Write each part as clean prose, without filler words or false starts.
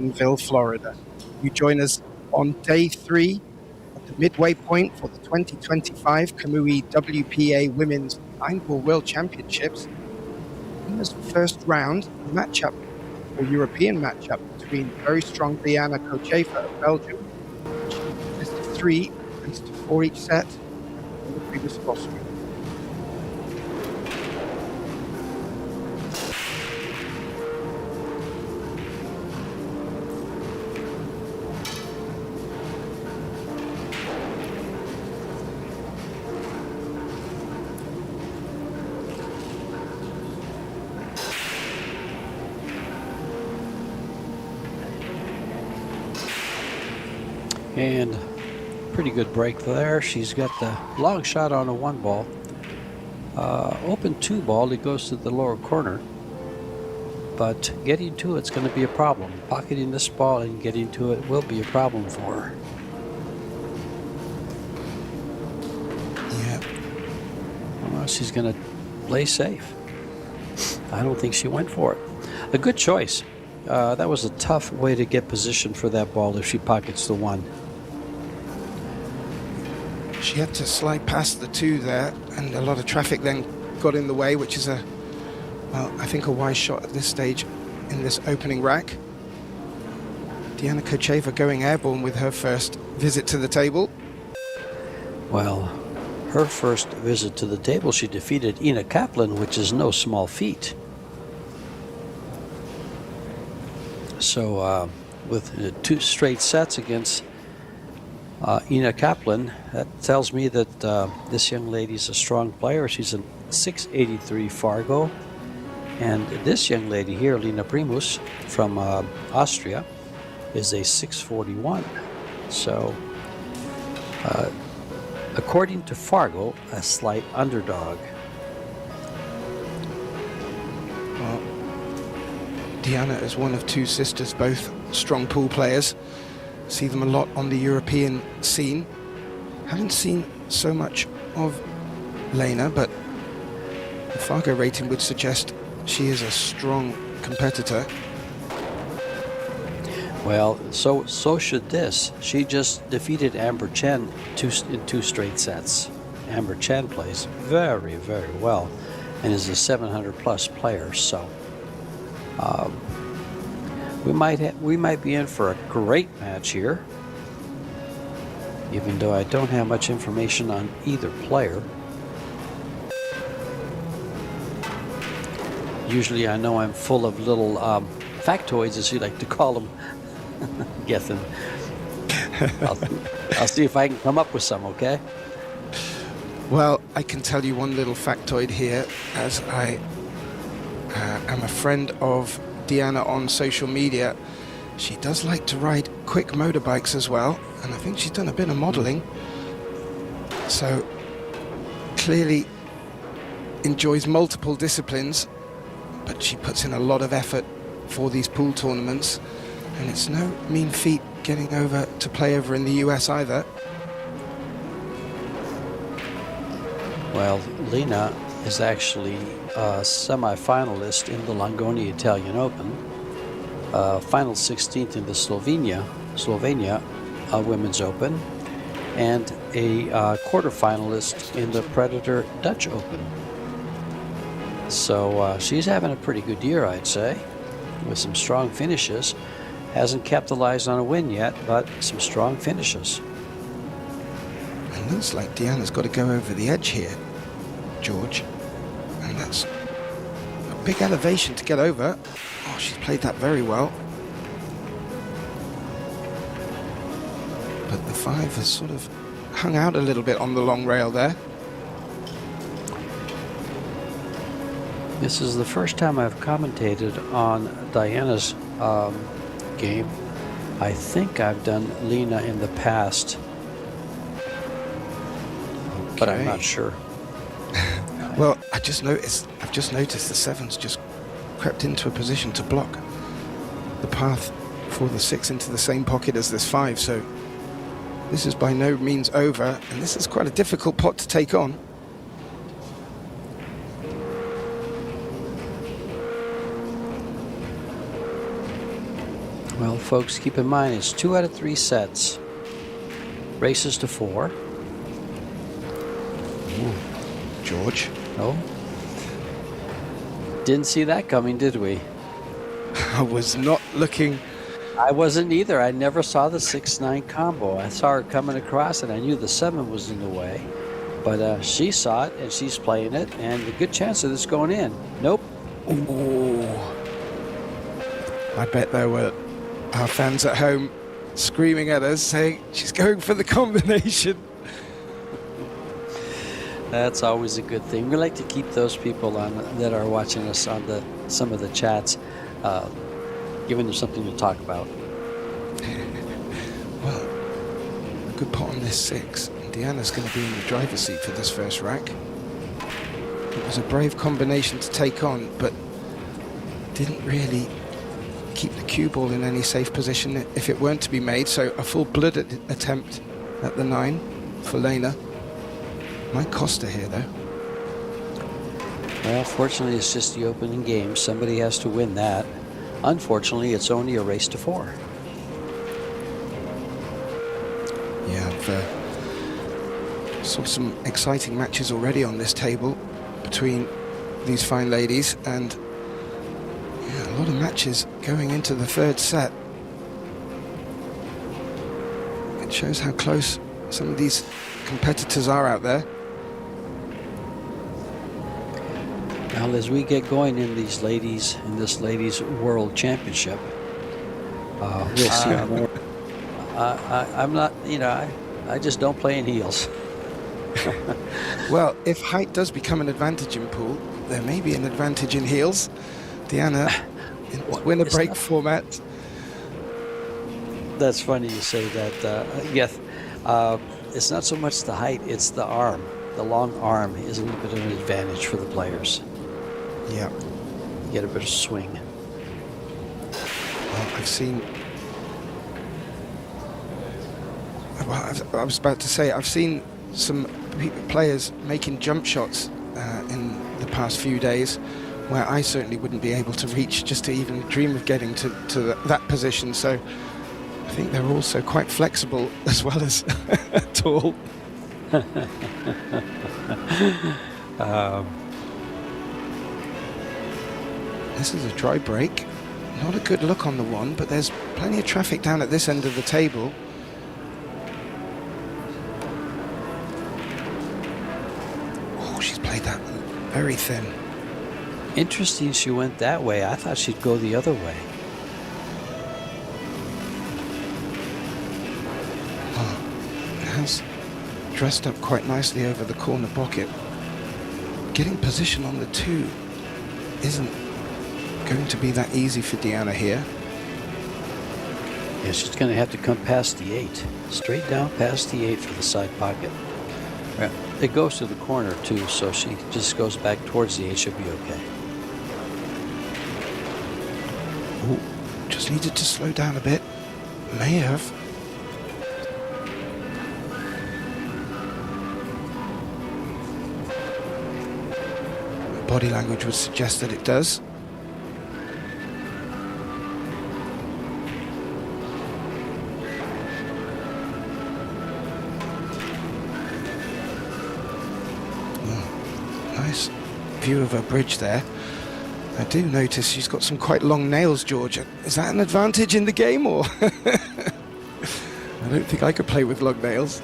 Jacksonville, Florida. You join us on day 3 at the midway point for the 2025 Kamui WPA Women's 9-Ball World Championships. In this first round, a matchup, or European matchup, between very strong Lena Khodjaeva of Belgium. Best of 3, best of 4 each set, and Lena Primus of Austria. And pretty good break there. She's got the long shot on a 1-ball. Open 2-ball, it goes to the lower corner. But getting to it's going to be a problem. Pocketing this ball and getting to it will be a problem for her. Yeah. Well, she's going to play safe. I don't think she went for it. A good choice. That was a tough way to get position for that ball if she pockets the 1. She had to slide past the 2 there, and a lot of traffic then got in the way, which is I think a wise shot at this stage in this opening rack. Lena Khodjaeva going airborne with her first visit to the table. Well, her first visit to the table, she defeated Ina Kaplan, which is no small feat. So with 2 straight sets against Ina Kaplan, that tells me that this young lady is a strong player. She's a 683 Fargo. And this young lady here, Lena Primus from Austria, is a 641. So according to Fargo, a slight underdog. Well, Diana is one of 2 sisters, both strong pool players. See them a lot on the European scene. Haven't seen so much of Lena, but the Fargo rating would suggest she is a strong competitor. Well, so should this. She just defeated Amber Chen in 2 straight sets. Amber Chen plays very, very well and is a 700-plus player. So we might be in for a great match here, even though I don't have much information on either player. Usually I know I'm full of little factoids, as you like to call them. Gethin. I'll see if I can come up with some, okay? Well, I can tell you one little factoid here, as I am a friend of Diana on social media. She does like to ride quick motorbikes as well, and I think she's done a bit of modeling. So clearly enjoys multiple disciplines, but she puts in a lot of effort for these pool tournaments, and it's no mean feat getting over to play over in the US either. Well, Lena is actually a semi-finalist in the Langoni Italian Open, final 16th in the Slovenia Women's Open, and a quarterfinalist in the Predator Dutch Open. So she's having a pretty good year, I'd say, with some strong finishes. Hasn't capitalized on a win yet, but some strong finishes. It looks like Diana's got to go over the edge here, George. And that's a big elevation to get over. Oh, she's played that very well. But the 5 has sort of hung out a little bit on the long rail there. This is the first time I've commentated on Diana's game. I think I've done Lena in the past, but I'm not sure. Well, I've just noticed the 7's just crept into a position to block the path for the 6 into the same pocket as this 5. So this is by no means over, and this is quite a difficult pot to take on. Well, folks, keep in mind it's 2 out of 3 sets. Races to 4. Ooh, George. Oh. Didn't see that coming, did we? I was not looking. I wasn't either. I never saw the 6-9 combo. I saw her coming across, and I knew the 7 was in the way. But she saw it, and she's playing it, and a good chance of this going in. Nope. Ooh. I bet there were our fans at home screaming at us saying, she's going for the combination. That's always a good thing. We like to keep those people on that are watching us on some of the chats, giving them something to talk about. Well, a good pot on this 6. Deanna's going to be in the driver's seat for this first rack. It was a brave combination to take on, but didn't really keep the cue ball in any safe position if it weren't to be made. So a full-blooded attempt at the 9 for Lena. Might cost her here, though. Well, fortunately, it's just the opening game. Somebody has to win that. Unfortunately, it's only a race to 4. Yeah, I've saw some exciting matches already on this table between these fine ladies, and yeah, a lot of matches going into the 3rd set. It shows how close some of these competitors are out there. Now, as we get going in this ladies world championship, we'll see more. I'm not, I just don't play in heels. Well, if height does become an advantage in pool, there may be an advantage in heels. Deanna, in winner break format. That's funny you say that. It's not so much the height, it's the arm. The long arm is a little bit of an advantage for the players. Yeah. You get a bit of swing. Well, I've seen... Well, I was about to say, I've seen some players making jump shots in the past few days where I certainly wouldn't be able to reach, just to even dream of getting to that position. So I think they're also quite flexible as well as tall. This is a dry break. Not a good look on the 1, but there's plenty of traffic down at this end of the table. Oh, she's played that very thin. Interesting she went that way. I thought she'd go the other way. Oh, it has dressed up quite nicely over the corner pocket. Getting position on the 2 isn't going to be that easy for Deanna here. Yeah, she's going to have to come past the 8. Straight down past the 8 for the side pocket. Yeah, it goes to the corner too, so she just goes back towards the 8. She'll be okay. Ooh, just needed to slow down a bit. May have. Body language would suggest that it does. Nice view of her bridge there. I do notice she's got some quite long nails, George. Is that an advantage in the game, or? I don't think I could play with long nails.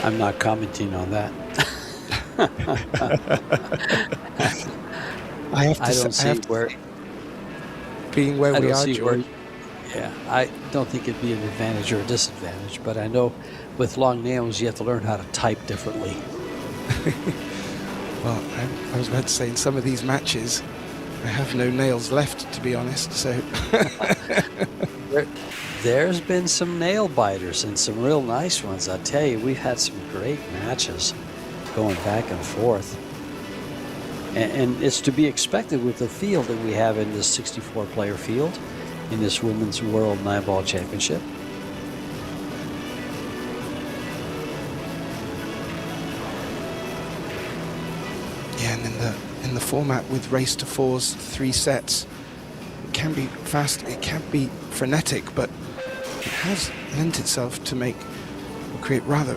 I'm not commenting on that. I have to I don't see where... Being where we are, George. Yeah, I don't think it'd be an advantage or a disadvantage, but I know with long nails you have to learn how to type differently. Well, I was about to say, in some of these matches, I have no nails left, to be honest, so... There's been some nail biters and some real nice ones. I tell you, we've had some great matches going back and forth. And it's to be expected with the field that we have in this 64-player field in this Women's World 9-Ball Championship. Yeah, and in the format with race to fours, 3 sets. It can be fast, it can be frenetic, but it has lent itself to make or create rather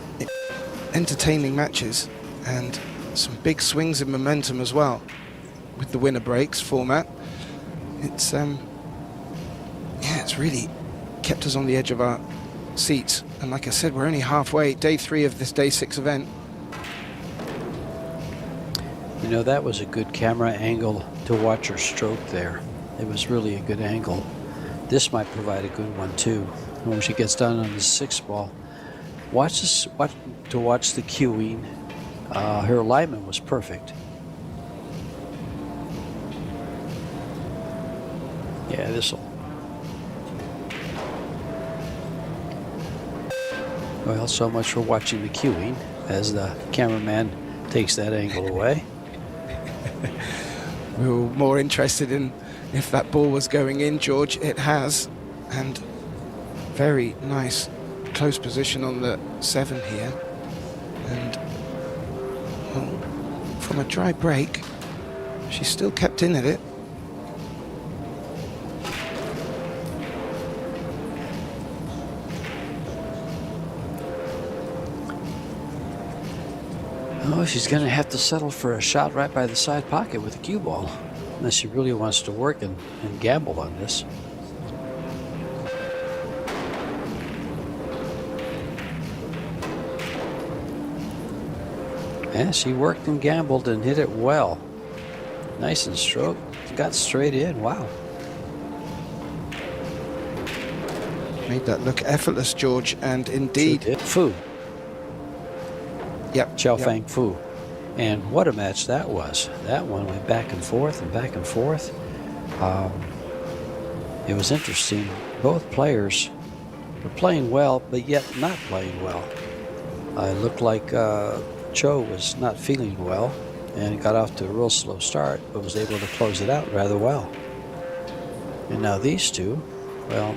entertaining matches and some big swings in momentum as well with the winner breaks format. It's it's really kept us on the edge of our seats, and like I said, we're only halfway, day 3 of this day 6 event. You know, that was a good camera angle to watch her stroke there. It was really a good angle. This might provide a good one too when she gets down on the 6th ball. Watch this, watch the cueing. Her alignment was perfect. Yeah, this'll. Well, so much for watching the cueing as the cameraman takes that angle away. We were more interested in if that ball was going in, George. It has, and very nice close position on the 7 here, and well, from a dry break she still kept in at it. Oh, she's going to have to settle for a shot right by the side pocket with a cue ball, unless she really wants to work and gamble on this. Yeah, she worked and gambled and hit it well. Nice and stroke. Got straight in. Wow. Made that look effortless, George, and indeed. Fu. Yep. Xiao Fang Fu. And what a match that was. That one went back and forth and back and forth. It was interesting. Both players were playing well, but yet not playing well. It looked like Cho was not feeling well and got off to a real slow start, but was able to close it out rather well. And now these two, well,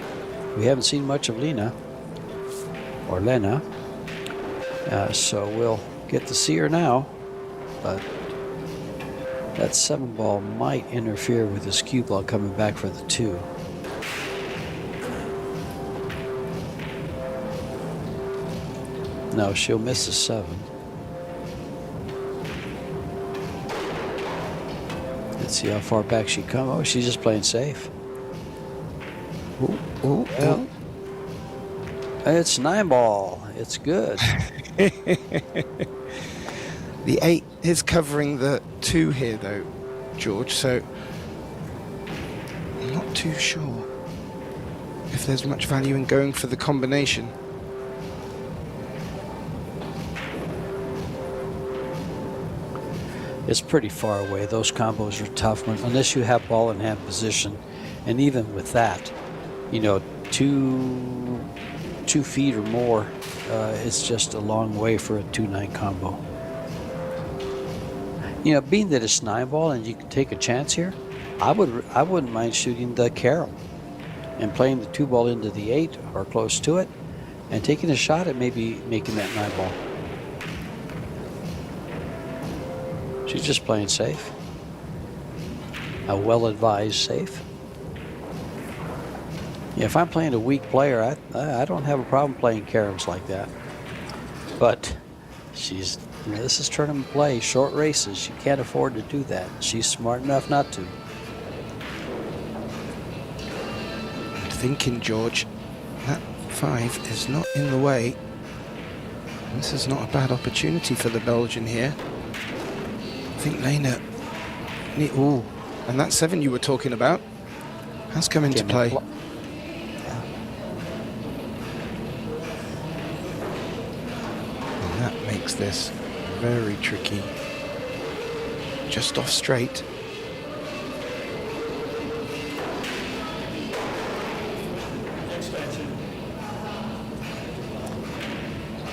we haven't seen much of Lena, so we'll get to see her now, but that 7 ball might interfere with this cue ball coming back for the 2. No, she'll miss the 7. Let's see how far back she comes. Oh, she's just playing safe. Ooh, ooh, well, ooh. It's 9 ball. It's good. The 8 is covering the 2 here, though, George, so I'm not too sure if there's much value in going for the combination. It's pretty far away. Those combos are tough unless you have ball in hand position, and even with that, you know, 2 feet or more, it's just a long way for a 2-9 combo. You know, being that it's 9 ball and you can take a chance here, I wouldn't mind shooting the carom and playing the 2 ball into the 8 or close to it, and taking a shot at maybe making that 9 ball. She's just playing safe. A well-advised safe. Yeah, if I'm playing a weak player, I don't have a problem playing caroms like that. But she's, you know, this is tournament play, short races. She can't afford to do that. She's smart enough not to. I'm thinking, George, that 5 is not in the way. This is not a bad opportunity for the Belgian here. I think Lena, ooh, and that 7 you were talking about has come into play. And that makes this very tricky. Just off straight.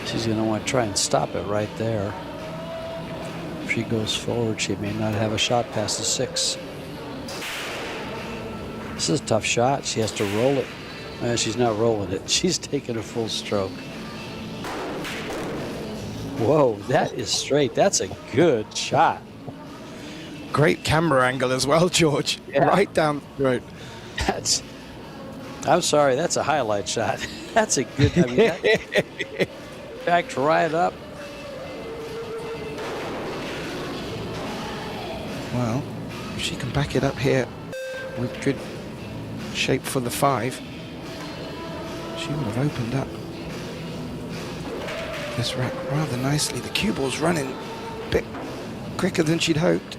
She's going to want to try and stop it right there. If she goes forward, she may not have a shot past the 6. This is a tough shot. She has to roll it. She's not rolling it. She's taking a full stroke. Whoa, that is straight. That's a good shot. Great camera angle as well, George. Yeah. Right down the throat. I'm sorry, that's a highlight shot. That's a good, I mean, that backed right up. Well, if she can back it up here with good shape for the 5, she would have opened up this rack rather nicely. The cue ball's running a bit quicker than she'd hoped.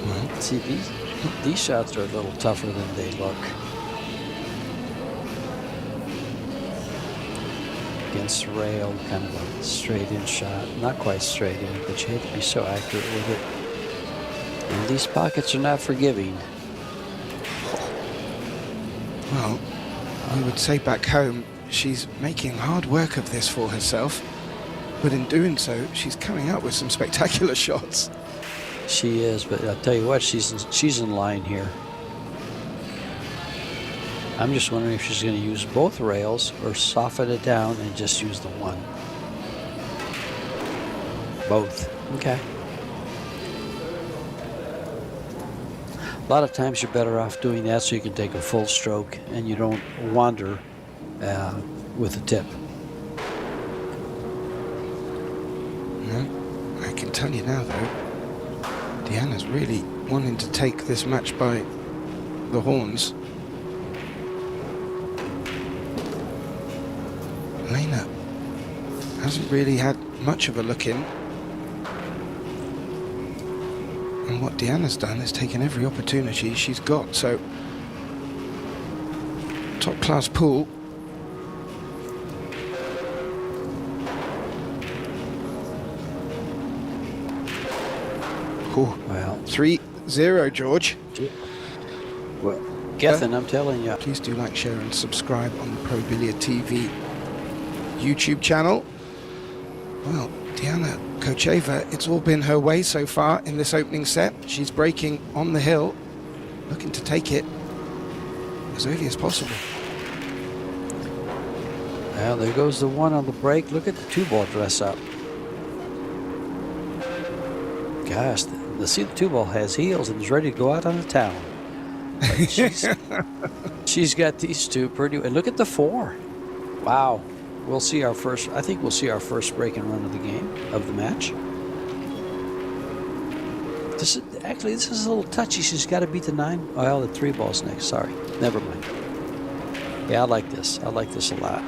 Well, see, these shots are a little tougher than they look. Against the rail, kind of a straight in shot. Not quite straight in, but you have to be so accurate with it. And these pockets are not forgiving. Well, I would say back home, she's making hard work of this for herself, but in doing so, she's coming out with some spectacular shots. She is, but I'll tell you what, she's in line here. I'm just wondering if she's going to use both rails or soften it down and just use the one. Both. Okay. A lot of times you're better off doing that so you can take a full stroke and you don't wander with the tip. No, I can tell you now though, Deanna's really wanting to take this match by the horns. Lena hasn't really had much of a look in. And what Deanna's done is taken every opportunity she's got. So, top class pool. Oh, Well, 3-0, George. well, Gethin, I'm telling you. Please do like, share and subscribe on the Pool-Billiard TV YouTube channel. Well, Diana Khodjaeva, it's all been her way so far in this opening set. She's breaking on the hill, looking to take it as early as possible. Well, there goes the one on the break. Look at the 2-ball dress up. Gosh, the 2-ball has heels and is ready to go out on the town. She's got these two pretty. And look at the 4. Wow. We'll see our first. I think we'll see our first break and run of the game, of the match. This is a little touchy. She's got to beat the 9. Well, the 3-ball's next. Sorry, never mind. Yeah, I like this. I like this a lot.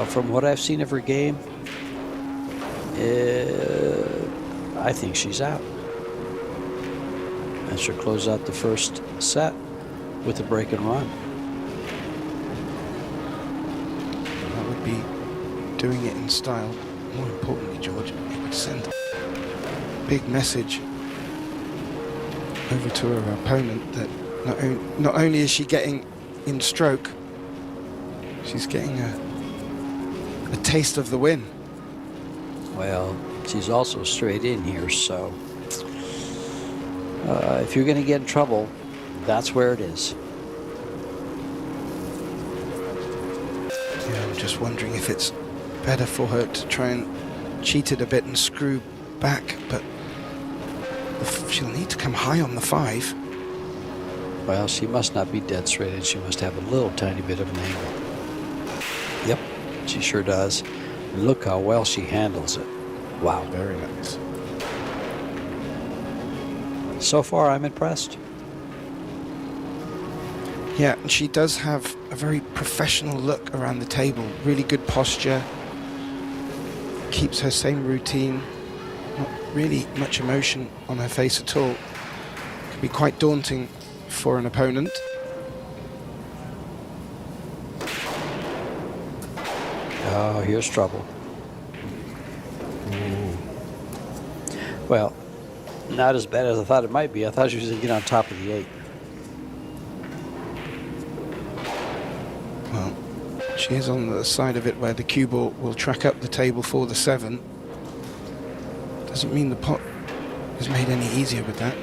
From what I've seen of her game, I think she's out. And she'll close out the first set with a break and run. That would be doing it in style. More importantly, George, it would send a big message over to her opponent that not only is she getting in stroke, she's getting a taste of the win. Well, she's also straight in here, so if you're going to get in trouble, that's where it is. Yeah, I'm just wondering if it's better for her to try and cheat it a bit and screw back, but she'll need to come high on the 5. Well, she must not be dead straight, and she must have a little tiny bit of an angle. Yep, she sure does. And look how well she handles it. Wow. Very nice. So far, I'm impressed. Yeah, and she does have a very professional look around the table. Really good posture. Keeps her same routine. Not really much emotion on her face at all. Can be quite daunting for an opponent. Oh, here's trouble. Well, not as bad as I thought it might be. I thought she was going to get on top of the 8. Well, she is on the side of it where the cue ball will track up the table for the 7. Doesn't mean the pot is made any easier with that.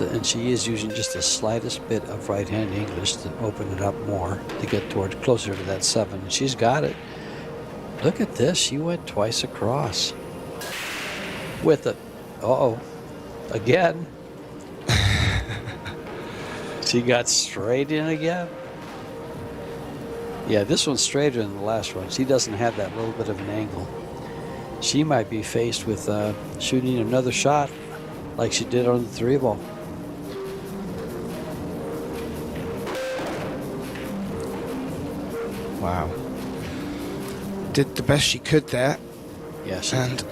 And she is using just the slightest bit of right-hand English to open it up more, to get towards closer to that 7. And she's got it. Look at this. She went twice across with it. Uh-oh. Again. She got straight in again. Yeah, this one's straighter than the last one. She doesn't have that little bit of an angle. She might be faced with shooting another shot like she did on the 3-ball. Wow. Did the best she could there. Yeah, she and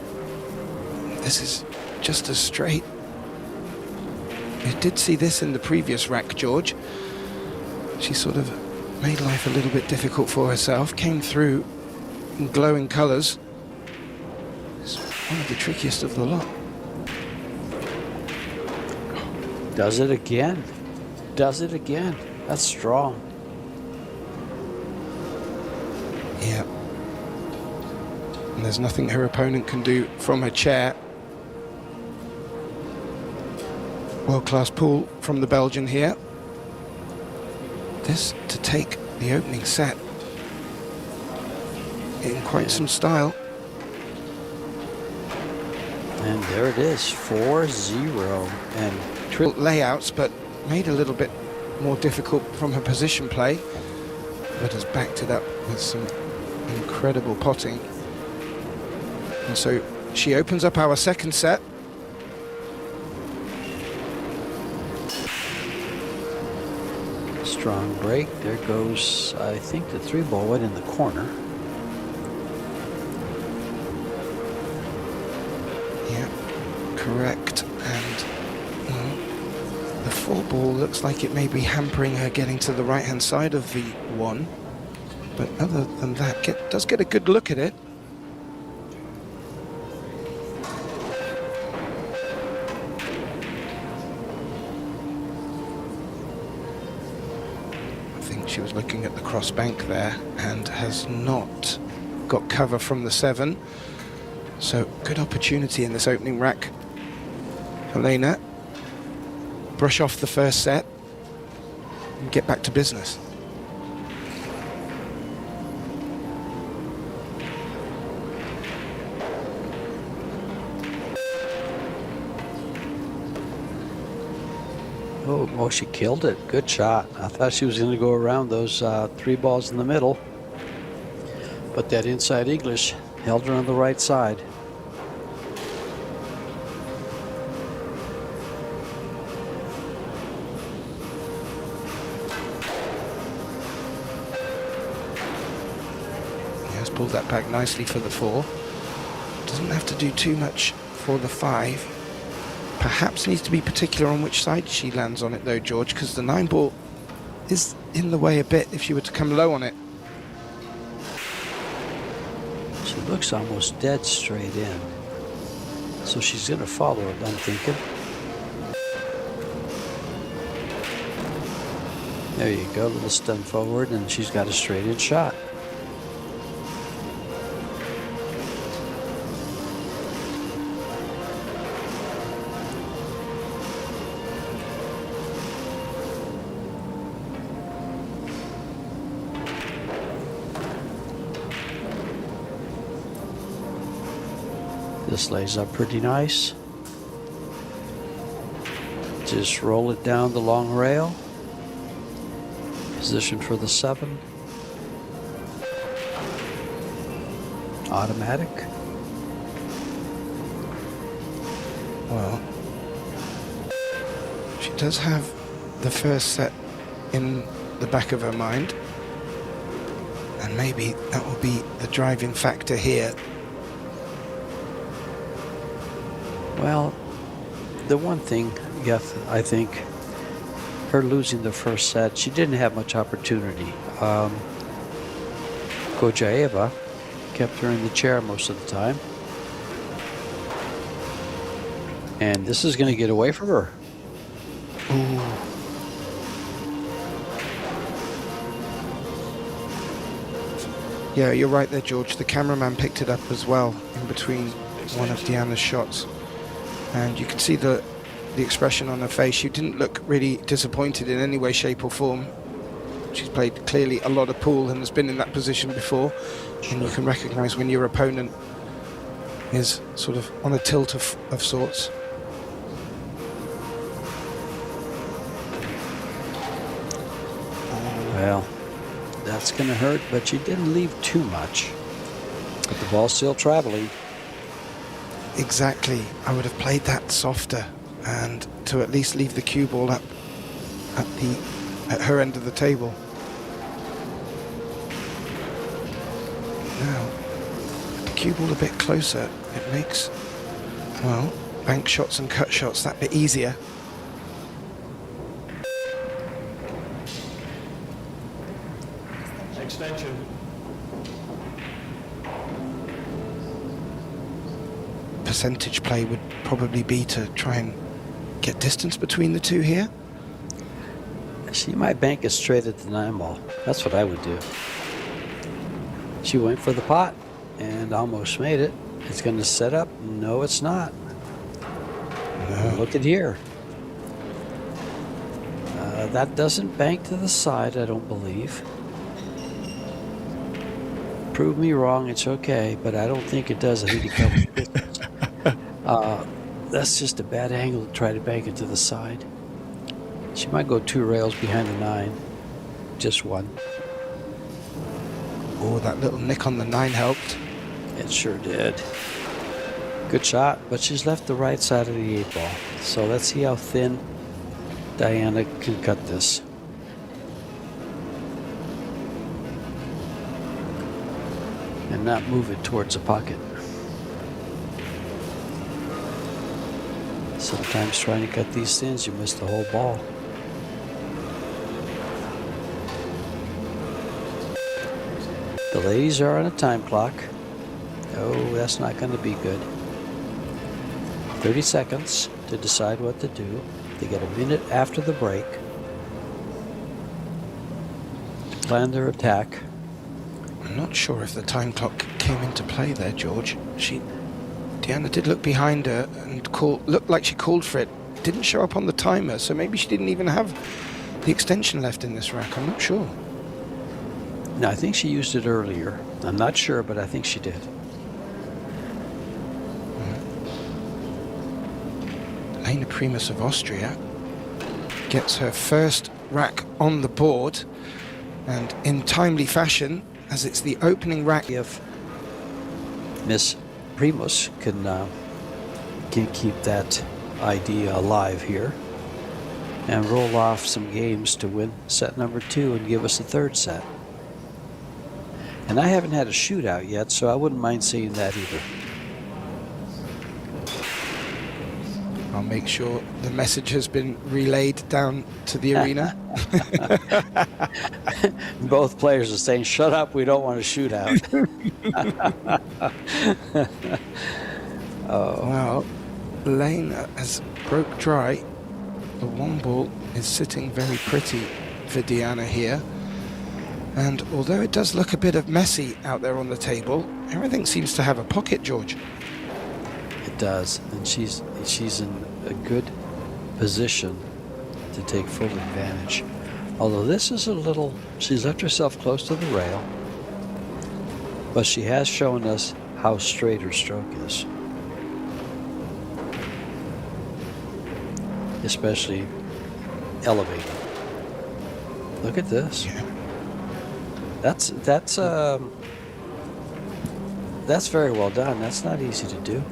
this is just as straight. You did see this in the previous rack, George. She sort of made life a little bit difficult for herself, came through in glowing colours. It's one of the trickiest of the lot. does it again. Does it again. That's strong. Yeah. And there's nothing her opponent can do from her chair. World-class pool from the Belgian here. This to take the opening set in quite some style. And there it is, 4-0. And Layouts, but made a little bit more difficult from her position play, but has backed it up with some incredible potting. And so she opens up our second set. strong break. There goes, I think the 3-ball went in the corner. Yeah, correct. And the 4-ball looks like it may be hampering her getting to the right-hand side of the 1. But other than that, does get a good look at it. I think she was looking at the cross bank there and has not got cover from the 7. So good opportunity in this opening rack for Lena. Brush off the first set and get back to business. Oh, she killed it. Good shot. I thought she was going to go around those 3 balls in the middle. But that inside English held her on the right side. Yes, pulled that back nicely for the 4. Doesn't have to do too much for the 5. Perhaps needs to be particular on which side she lands on it though, George, because the 9-ball is in the way a bit if she were to come low on it. She looks almost dead straight in. So she's going to follow it, I'm thinking. There you go, a little stun forward, and she's got a straight in shot. This lays up pretty nice. Just roll it down the long rail. Position for the 7. Automatic. Well, she does have the first set in the back of her mind, and maybe that will be the driving factor here. Well, the one thing, I think, her losing the first set, she didn't have much opportunity. Khodjaeva kept her in the chair most of the time. And this is going to get away from her. Ooh. Yeah, you're right there, George. The cameraman picked it up as well in between one of Deanna's shots. And you can see the the expression on her face. She didn't look really disappointed in any way, shape or form. She's played clearly a lot of pool and has been in that position before. And you can recognise when your opponent is sort of on a tilt of sorts. Well, that's going to hurt, but she didn't leave too much. But the ball's still traveling. Exactly. I would have played that softer and to at least leave the cue ball up at her end of the table. Now, the cue ball a bit closer, it makes, well, bank shots and cut shots that bit easier. Extension. Percentage play would probably be to try and get distance between the two here. She might bank it straight at the 9-ball. That's what I would do. She went for the pot and almost made it. It's going to set up. No, it's not. No. Look at here. That doesn't bank to the side, I don't believe. Prove me wrong, it's okay, but I don't think it does. I think it covers distance. That's just a bad angle to try to bank it to the side. She might go 2 rails behind the 9. Just one. Oh, that little nick on the 9 helped. It sure did. Good shot, but she's left the right side of the 8-ball. So let's see how thin Diana can cut this. And not move it towards the pocket. Sometimes trying to cut these thins, you miss the whole ball. The ladies are on a time clock. Oh, that's not going to be good. 30 seconds to decide what to do. They get a minute after the break to plan their attack. I'm not sure if the time clock came into play there, George. Diana did look behind her and looked like she called for it. It didn't show up on the timer, so maybe she didn't even have the extension left in this rack. I'm not sure. No, I think she used it earlier. I'm not sure, but I think she did. Lena Primus of Austria gets her first rack on the board, and in timely fashion, as it's the opening rack. If Miss Primus can keep that idea alive here and roll off some games to win set number 2 and give us a 3rd set. And I haven't had a shootout yet, so I wouldn't mind seeing that either. I'll make sure the message has been relayed down to the arena. Both players are saying, shut up, we don't want a shootout. Oh. Well, Lena has broke dry. The 1 ball is sitting very pretty for Diana here. And although it does look a bit of messy out there on the table, everything seems to have a pocket, George. It does, and she's in a good position to take full advantage. Although this is a little, she's left herself close to the rail, but she has shown us how straight her stroke is. Especially elevating. Look at this. Yeah. That's very well done. That's not easy to do.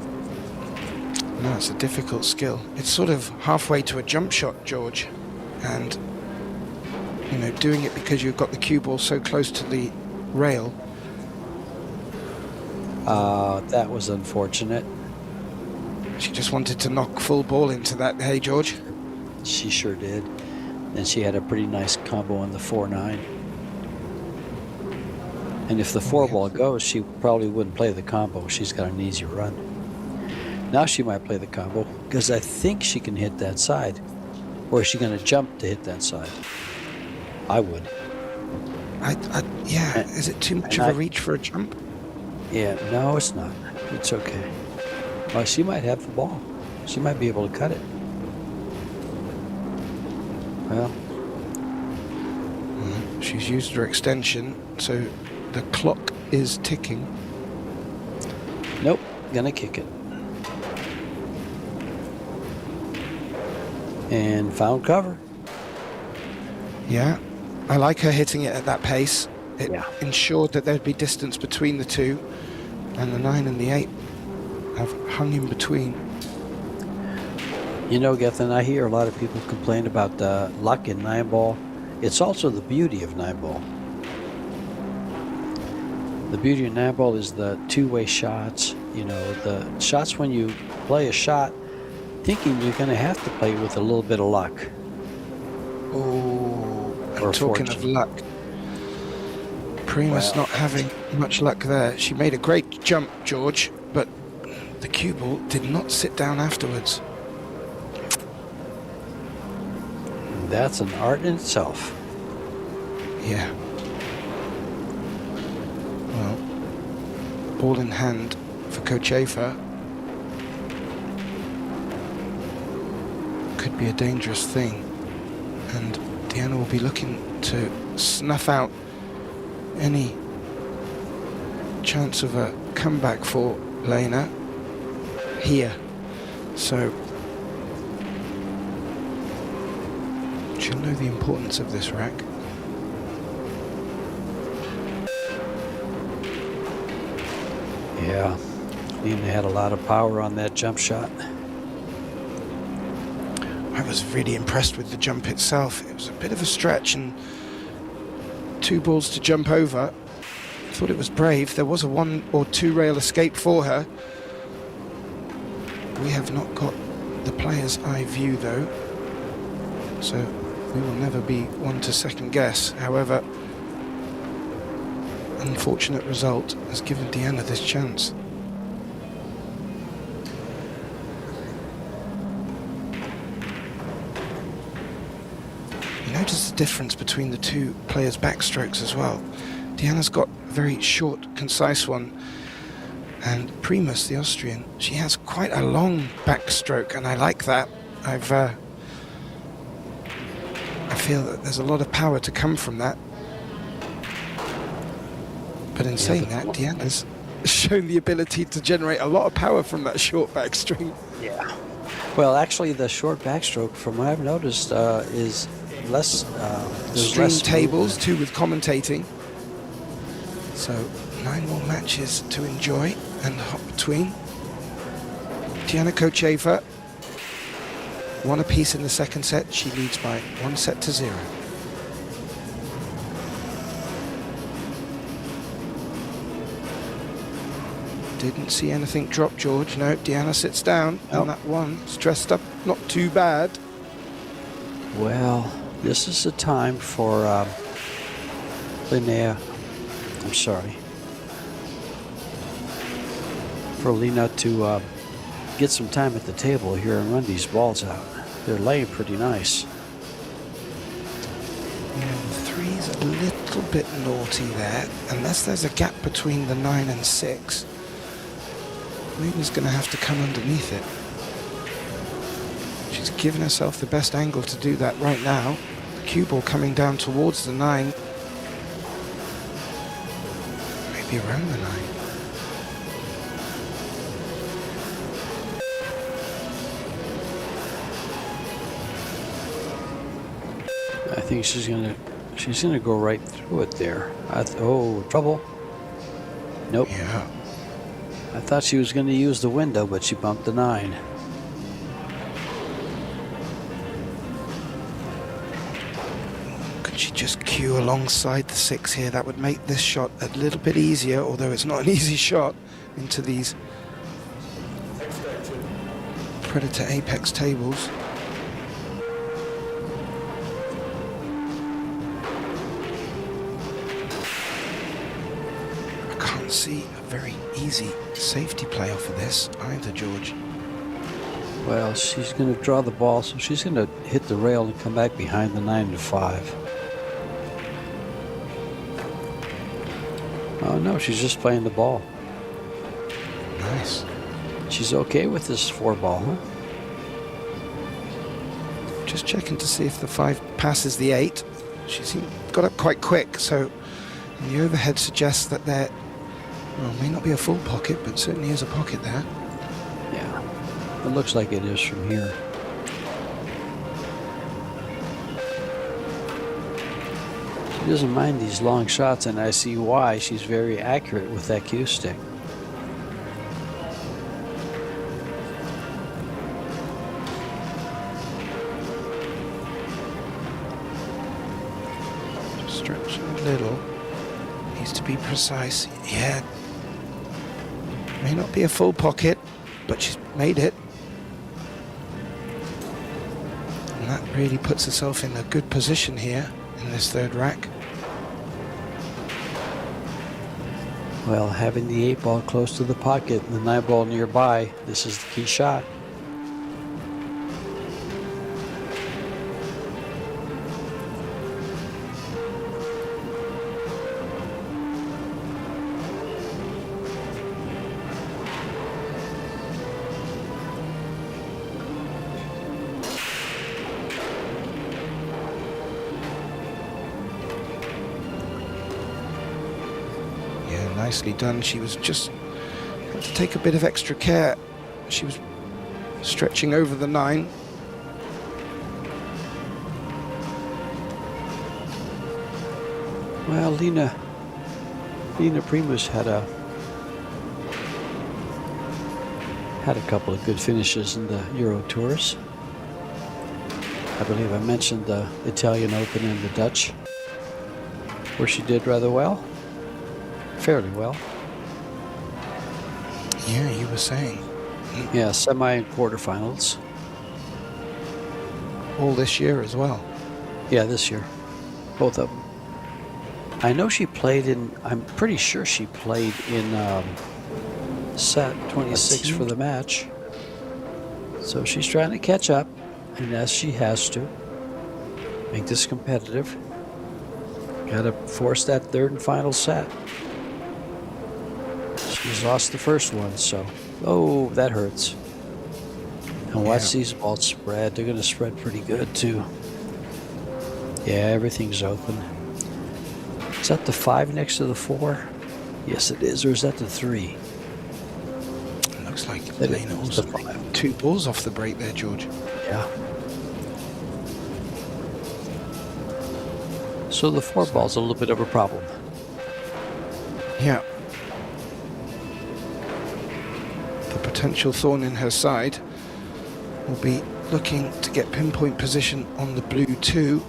No, it's a difficult skill. It's sort of halfway to a jump shot, George. And, you know, doing it because you've got the cue ball so close to the rail. That was unfortunate. She just wanted to knock full ball into that, hey, George? She sure did. And she had a pretty nice combo on the 4-9. And if the 4-ball goes, she probably wouldn't play the combo. She's got an easy run. Now she might play the combo because I think she can hit that side. Or is she going to jump to hit that side? I would. Yeah, is it too much of a reach for a jump? Yeah, no, it's not. It's okay. Well, she might have the ball. She might be able to cut it. Well, She's used her extension, so the clock is ticking. nope, gonna kick it. And found cover. Yeah, I like her hitting it at that pace. It Yeah. ensured that there'd be distance between the two, and the 9 and the 8 have hung in between. You know, Gethin, I hear a lot of people complain about the luck in 9-ball. It's also the beauty of 9-ball. The beauty of 9-ball is the two-way shots. You know, the shots when you play a shot thinking you're going to have to play with a little bit of luck. Oh, Or and talking of fortune. luck, Primus Well. not having much luck there. She made a great jump, George, but the cue ball did not sit down afterwards. That's an art in itself. Yeah. Well, ball in hand for Khodjaeva. Could be a dangerous thing, and Deanna will be looking to snuff out any chance of a comeback for Lena here. So she'll know the importance of this rack. Yeah. Lena had a lot of power on that jump shot. I was really impressed with the jump itself. It was a bit of a stretch and 2 balls to jump over. Thought it was brave. There was a 1 or 2 rail escape for her. We have not got the player's eye view though, so we will never be one to second guess. However, unfortunate result has given Deanna this chance. You notice the difference between the two players' backstrokes as well. Deanna's got a very short, concise one, and Primus, the Austrian, she has quite a long backstroke, and I like that. I feel that there's a lot of power to come from that. But in saying that, Deanna's shown the ability to generate a lot of power from that short backstroke. Yeah. Well, actually, the short backstroke, from what I've noticed, is less. There's Stream less tables, too, with commentating. So 9 more matches to enjoy and hop between. Deanna Khodjaeva, 1 apiece in the second set. She leads by 1-0. Didn't see anything drop, George. No, Deanna sits down, and that one is dressed up not too bad. Well, this is the time for Lena. I'm sorry. For Lena to get some time at the table here and run these balls out. They're laying pretty nice. Yeah, the 3's a little bit naughty there, unless there's a gap between the 9 and 6. Lena's going to have to come underneath it. She's given herself the best angle to do that right now. The cue ball coming down towards the 9. Maybe around the 9. I think she's gonna go right through it there. Oh, trouble. Nope. Yeah. I thought she was going to use the window, but she bumped the 9. Could she just cue alongside the 6 here? That would make this shot a little bit easier, although it's not an easy shot into these Predator Apex tables. I can't see a very easy safety play off of this either, George. Well, she's going to draw the ball, so she's going to hit the rail and come back behind the 9 to 5. Oh no, she's just playing the ball. Nice. She's okay with this 4 ball, huh? Just checking to see if the 5 passes the 8. She's got up quite quick, so the overhead suggests that there, well, may not be a full pocket, but certainly is a pocket there. Yeah, it looks like it is from here. She doesn't mind these long shots, and I see why. She's very accurate with that cue stick. Just stretching a little. Needs to be precise. Yeah. May not be a full pocket, but she's made it. And that really puts herself in a good position here in this 3rd rack. Well, having the 8 ball close to the pocket and the 9 ball nearby, this is the key shot. Nicely done. She was just had to take a bit of extra care. She was stretching over the 9. Well, Lena Primus had a couple of good finishes in the Euro Tours. I believe I mentioned the Italian Open and the Dutch, where she did rather well. Fairly well. Yeah, you were saying. Yeah, semi and quarterfinals. All this year as well. Yeah, this year. Both of them. I know she played in, I'm pretty sure she played in set 26 for the match. So she's trying to catch up, and as she has to, make this competitive. Gotta force that 3rd and final set. She's lost the first one, so, oh, that hurts. And watch these balls spread. They're going to spread pretty good, too. Yeah, everything's open. Is that the 5 next to the 4? Yes, it is. Or is that the 3? It looks like Lena also 2 balls off the break there, George. Yeah. So the 4 ball's a little bit of a problem. Yeah. Potential thorn in her side will be looking to get pinpoint position on the blue 2.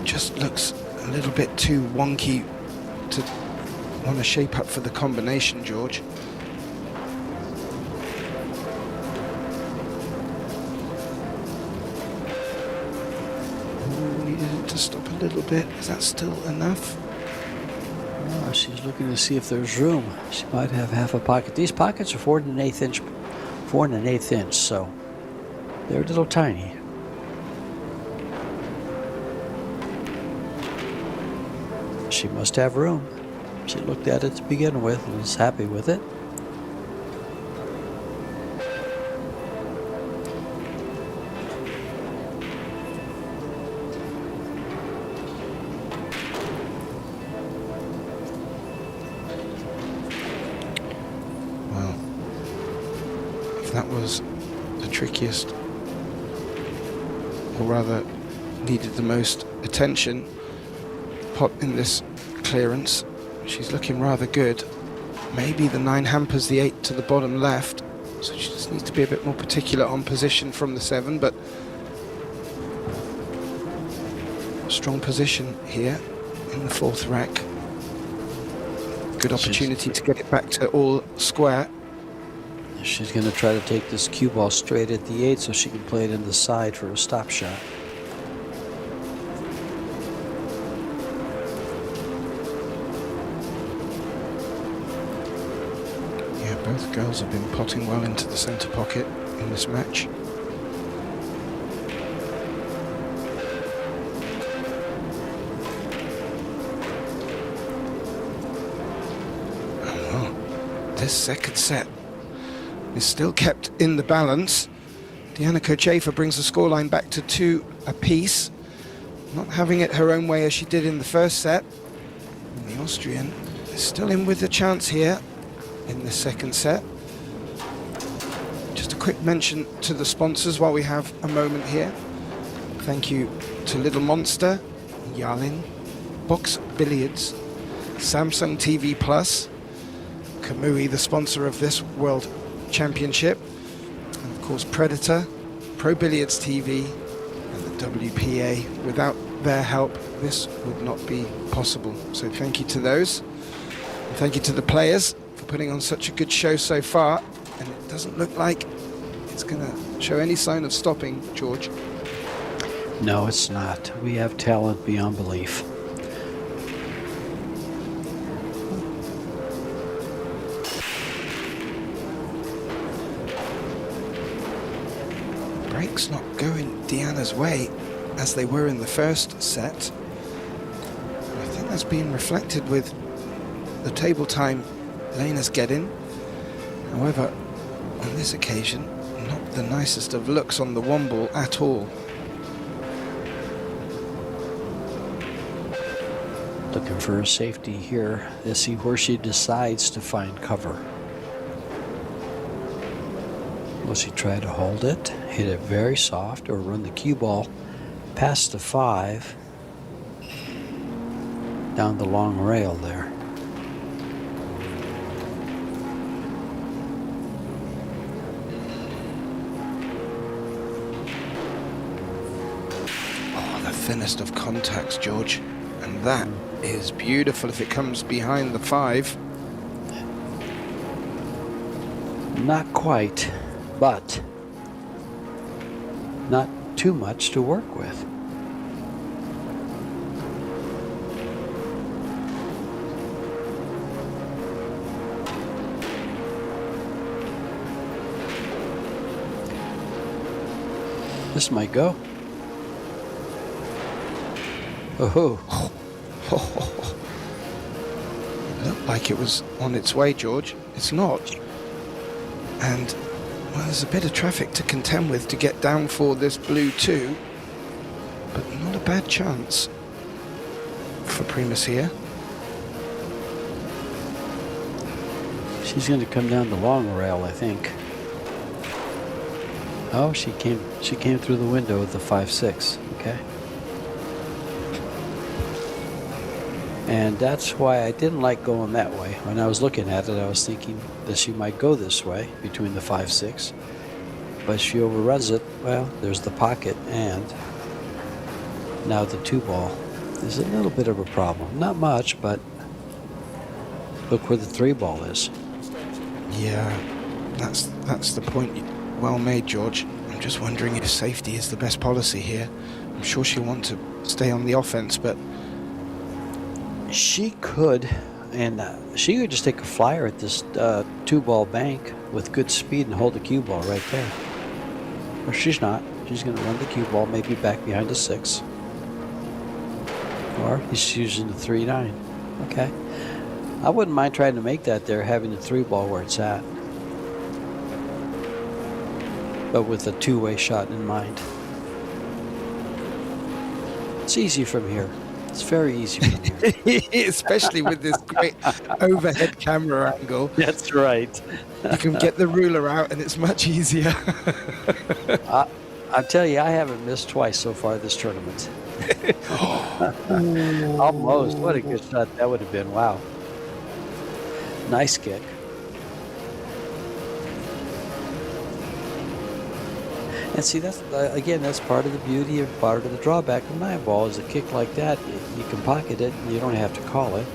Just looks a little bit too wonky to want to shape up for the combination, George. Needed it to stop a little bit. Is that still enough? Oh, she's looking to see if there's room. She might have half a pocket. These pockets are 4 1/8 inch, so they're a little tiny. She must have room. She looked at it to begin with and was happy with it. That was the trickiest, or rather needed the most attention pot in this clearance. She's looking rather good. Maybe the 9 hampers the 8 to the bottom left, so she just needs to be a bit more particular on position from the 7, but strong position here in the 4th rack. Good opportunity to get it back to all square. She's going to try to take this cue ball straight at the 8 so she can play it in the side for a stop shot. Yeah, both girls have been potting well into the centre pocket in this match. Oh, this second set is still kept in the balance. Diana Khodjaeva brings the scoreline back to 2 apiece. Not having it her own way as she did in the first set. And the Austrian is still in with a chance here in the second set. Just a quick mention to the sponsors while we have a moment here. Thank you to Little Monster, Yalin, Box Billiards, Samsung TV Plus, Kamui, the sponsor of this World Championship, and of course Predator, Pro Billiards TV, and the WPA. Without their help, this would not be possible. So thank you to those. And thank you to the players for putting on such a good show so far. And it doesn't look like it's going to show any sign of stopping, George. No, it's not. We have talent beyond belief. Breaks not going Diana's way as they were in the first set. And I think that's being reflected with the table time Lena's getting. However, on this occasion, not the nicest of looks on the one ball at all. Looking for a safety here. Let's see where she decides to find cover. Will she try to hold it, hit it very soft, or run the cue ball past the 5 down the long rail there? Oh, the thinnest of contacts, George. And that is beautiful if it comes behind the 5. Not quite, but not too much to work with. This might go. Oh. It looked like it was on its way, George. It's not. And, well, there's a bit of traffic to contend with to get down for this blue 2. But not a bad chance for Primus here. She's going to come down the long rail, I think. Oh, she came through the window with the 5-6. Okay. And that's why I didn't like going that way. When I was looking at it, I was thinking that she might go this way between the 5-6. But she overruns it. Well, there's the pocket, and now the 2 ball is a little bit of a problem. Not much, but look where the 3 ball is. Yeah, that's the point. Well made, George. I'm just wondering if safety is the best policy here. I'm sure she'll want to stay on the offense, but she could, and she could just take a flyer at this 2 ball bank with good speed and hold the cue ball right there. Or she's not. She's going to run the cue ball, maybe back behind the 6. Or he's using the 3-9. Okay. I wouldn't mind trying to make that there, having the 3 ball where it's at. But with a 2-way shot in mind. It's easy from here. It's very easy from here. especially with this great overhead camera angle. That's right. You can get the ruler out and it's much easier. I tell you, I haven't missed twice so far this tournament. Almost. What a good shot that would have been. Wow. Nice kick. And see, that's again, that's part of the beauty of part of the drawback of 9 ball is a kick like that. You can pocket it, and you don't have to call it.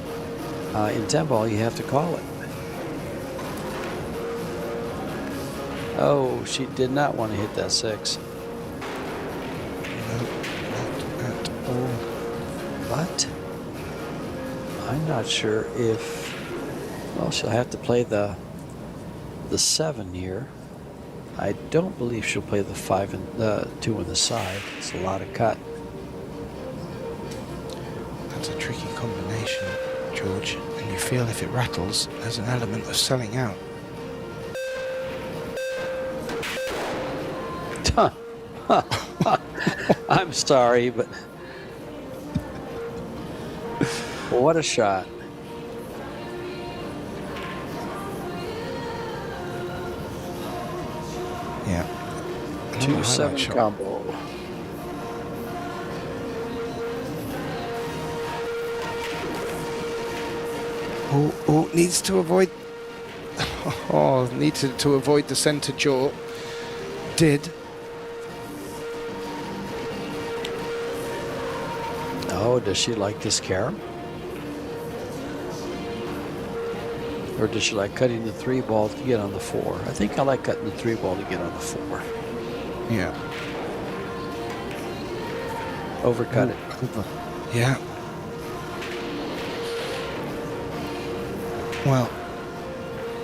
In 10 ball, you have to call it. Oh, she did not want to hit that 6. No, not at all. But I'm not sure if, well, she'll have to play the 7 here. I don't believe she'll play the 5 and the 2 on the side. It's a lot of cut. That's a tricky combination, George. And you feel if it rattles, there's an element of selling out. I'm sorry, but what a shot. Yeah. 2-7 combo. Oh, needs to avoid. Oh, needed to avoid the center jaw. Did. Oh, does she like this carom? Or does she like cutting the 3 ball to get on the 4? I think I like cutting the 3 ball to get on the 4. Yeah. Overcut it. Yeah. Well,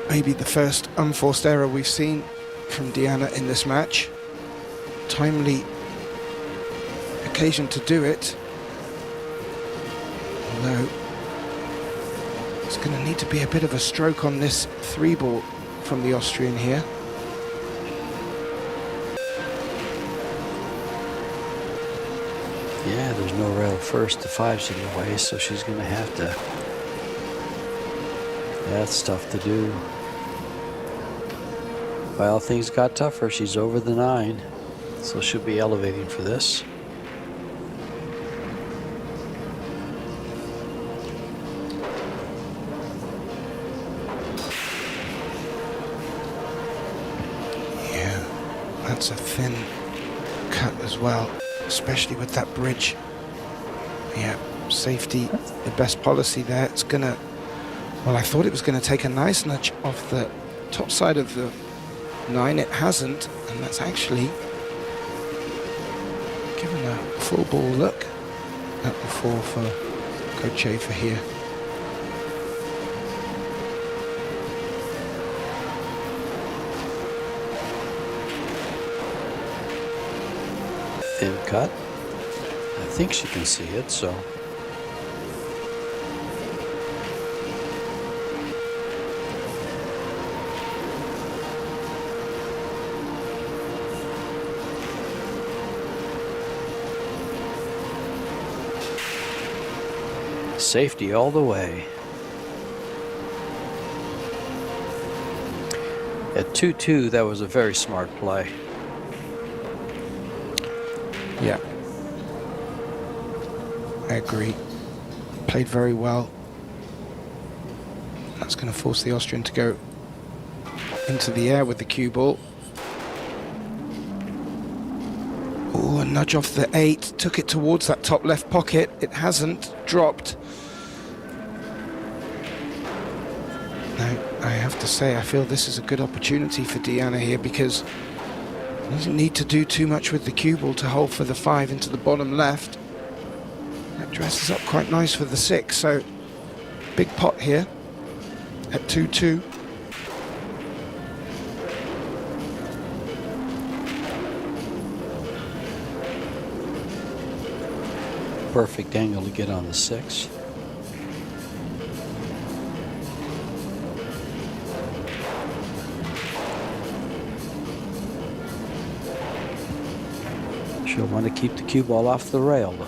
maybe the first unforced error we've seen from Deanna in this match. Timely occasion to do it. Although it's going to need to be a bit of a stroke on this 3 ball from the Austrian here. Yeah, there's no rail first. The 5's in the way, so she's going to have to. That's tough to do. Well, things got tougher. She's over the 9, so she'll be elevating for this. Yeah, that's a thin cut as well, especially with that bridge. Yeah, safety, the best policy there. It's gonna, well, I thought it was gonna take a nice nudge off the top side of the 9. It hasn't, and that's actually given a full ball look at the 4 for Khodjaeva here. Thin cut. I think she can see it, so. Safety all the way. At 2-2, that was a very smart play. Yeah, I agree. Played very well. That's going to force the Austrian to go into the air with the cue ball. Oh, a nudge off the 8. Took it towards that top left pocket. It hasn't dropped. Now, I have to say, I feel this is a good opportunity for Deanna here because doesn't need to do too much with the cue ball to hold for the 5 into the bottom left. That dresses up quite nice for the 6, so big pot here at 2-2. Perfect angle to get on the 6. She'll want to keep the cue ball off the rail, though.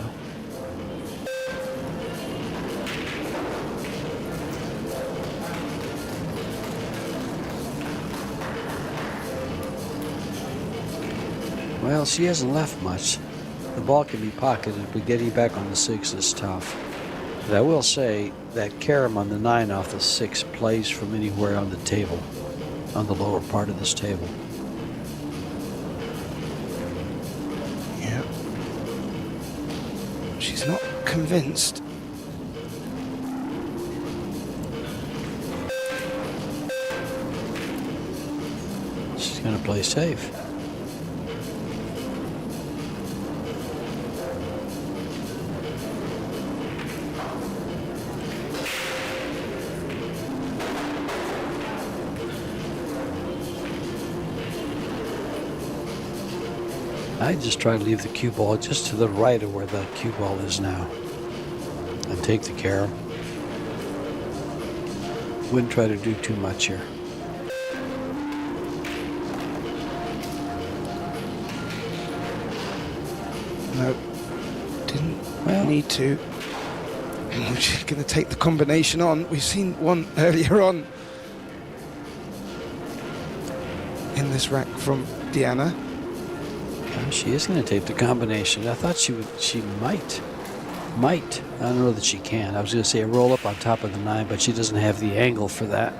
Well, she hasn't left much. The ball can be pocketed, but getting back on the 6 is tough. But I will say that carom on the 9 off the 6 plays from anywhere on the table, on the lower part of this table. Yeah. She's not convinced. She's going to play safe. I just try to leave the cue ball just to the right of where the cue ball is now and take the carom. Wouldn't try to do too much here. No, didn't Well, need to. And she's going to take the combination on. We've seen one earlier on in this rack from Deanna. she is going to take the combination. I thought she would. She might. I don't know that she can. I was going to say a roll up on top of the 9, but she doesn't have the angle for that.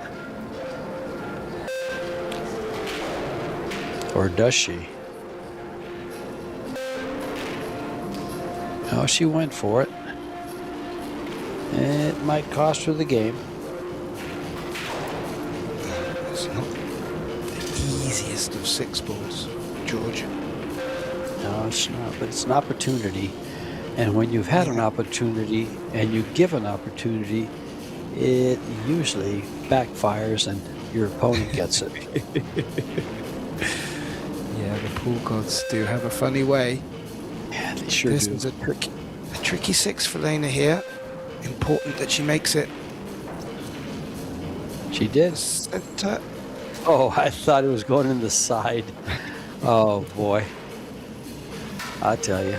Or does she? Oh, she went for it. It might cost her the game. It's not the easiest of 6 balls, George. No, it's not, but it's an opportunity. And when you've had an opportunity and you give an opportunity, it usually backfires and your opponent gets it. Yeah, the pool gods do have a funny way. Yeah, they sure This do. is a tricky 6 for Lena here. Important that she makes it. She did. Center. Oh, I thought it was going in the side. Oh, boy. I tell you.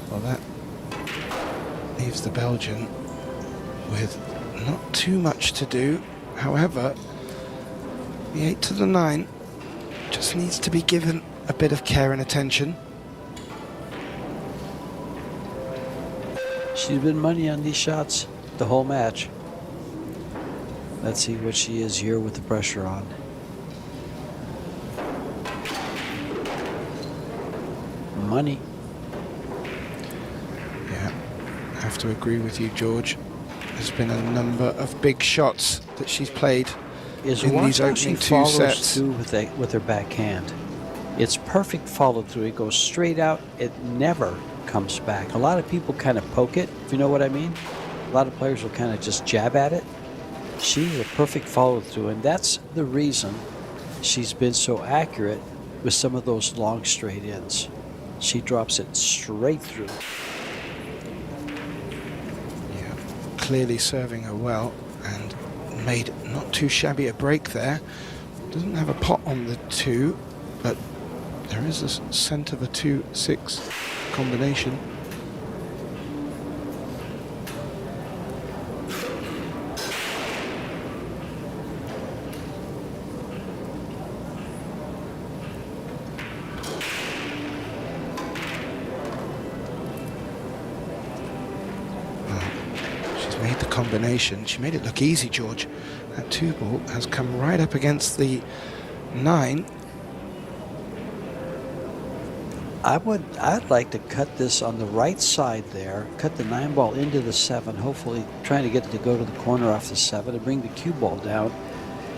Well, that leaves the Belgian with not too much to do. However, the 8 to the 9 just needs to be given a bit of care and attention. She's been money on these shots the whole match. Let's see what she is here with the pressure on. Money. Yeah, I have to agree with you, George. There's been a number of big shots that she's played Is in watch these how opening she 2 follows sets. through with her backhand. It's perfect follow through. It goes straight out. It never comes back. A lot of people kind of poke it, if you know what I mean. A lot of players will kind of just jab at it. She's a perfect follow through, and that's the reason she's been so accurate with some of those long straight ins. She drops it straight through. Yeah, clearly serving her well and made not too shabby a break there. Doesn't have a pot on the 2, but there is a centre of a 2-6 combination. Made the combination. She made it look easy, George. That 2 ball has come right up against the 9. I'd like to cut this on the right side there, cut the 9 ball into the 7, hopefully trying to get it to go to the corner off the 7 and bring the cue ball down,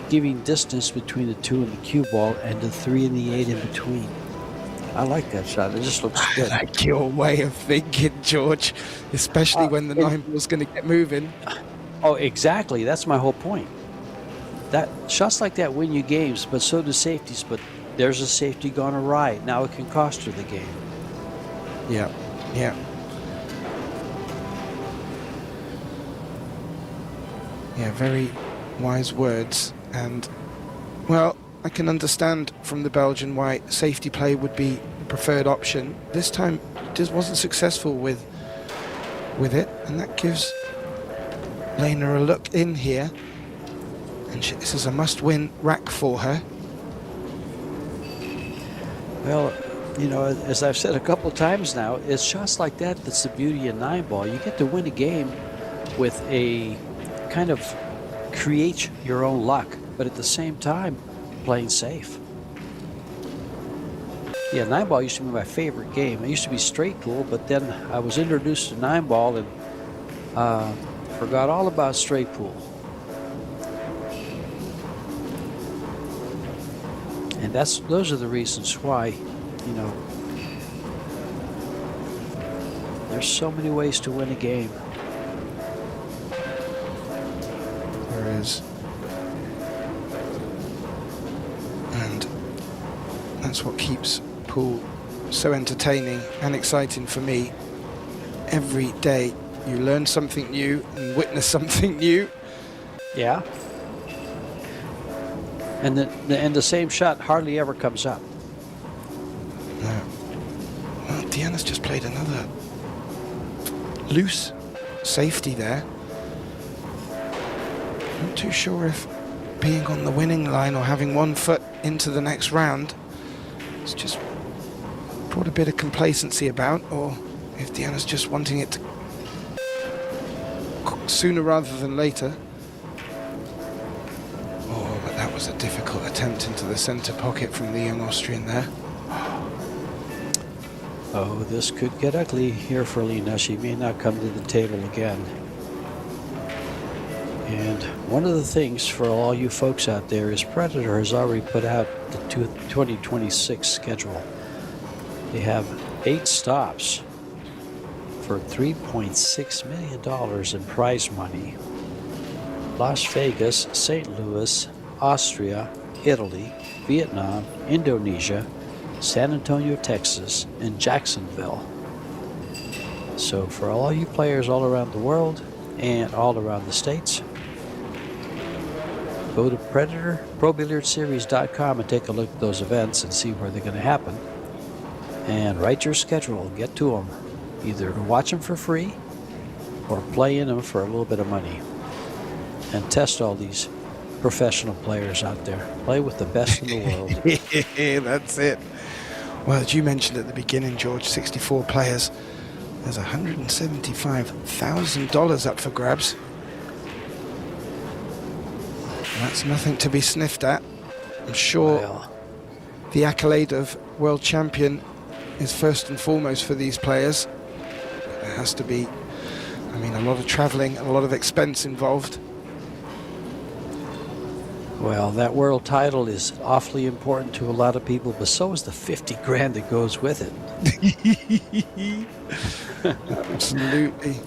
giving distance between the 2 and the cue ball and the 3 and the 8 in between. I like that shot. It just looks good. I like your way of thinking, George, especially when the 9 ball's going to get moving. Oh, exactly. That's my whole point. That shots like that win you games, but so do safeties. But there's a safety gone awry. Now it can cost her the game. Yeah, yeah. Yeah, very wise words. And, well, I can understand from the Belgian why safety play would be the preferred option. This time, it just wasn't successful with it, and that gives Lena a look in here. And this is a must-win rack for her. Well, you know, as I've said a couple times now, it's shots like that that's the beauty of 9 ball. You get to win a game with a kind of create your own luck, but at the same time, playing safe. Yeah, 9 ball used to be my favorite game. It used to be straight pool, but then I was introduced to 9 ball and forgot all about straight pool. And those are the reasons why, you know, there's so many ways to win a game. There is. And that's what keeps pool so entertaining and exciting for me. every day you learn something new and witness something new. Yeah. And the same shot hardly ever comes up. No. Well, Deanna's just played another loose safety there. Not too sure if being on the winning line or having one foot into the next round it's just brought a bit of complacency about, or if Deanna's just wanting it to sooner rather than later. Oh, but that was a difficult attempt into the center pocket from the young Austrian there. Oh, this could get ugly here for Lena. She may not come to the table again. And one of the things for all you folks out there is Predator has already put out the 2026 schedule. They have 8 stops for $3.6 million in prize money. Las Vegas, St. Louis, Austria, Italy, Vietnam, Indonesia, San Antonio, Texas, and Jacksonville. So for all you players all around the world and all around the States, go to PredatorProBilliardSeries.com and take a look at those events and see where they're going to happen. And write your schedule, get to them. Either watch them for free or play in them for a little bit of money. And test all these professional players out there. Play with the best in the world. That's it. Well, as you mentioned at the beginning, George, 64 players. There's $175,000 up for grabs. That's nothing to be sniffed at. I'm sure the accolade of world champion is first and foremost for these players. There has to be, I mean, a lot of traveling, a lot of expense involved. Well, that world title is awfully important to a lot of people, but so is the 50 grand that goes with it. Absolutely.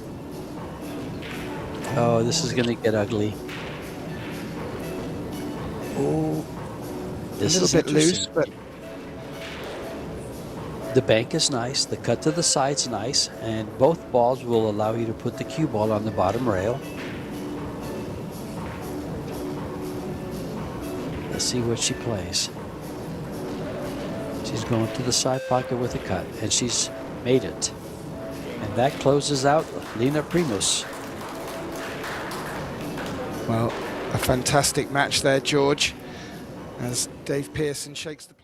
Oh, this is going to get ugly. Oh, This a little bit loose, but the bank is nice. The cut to the side's nice, and both balls will allow you to put the cue ball on the bottom rail. Let's see what she plays. She's going to the side pocket with a cut, and she's made it. And that closes out Lena Primus. well, a fantastic match there, George, as Dave Pearson shakes the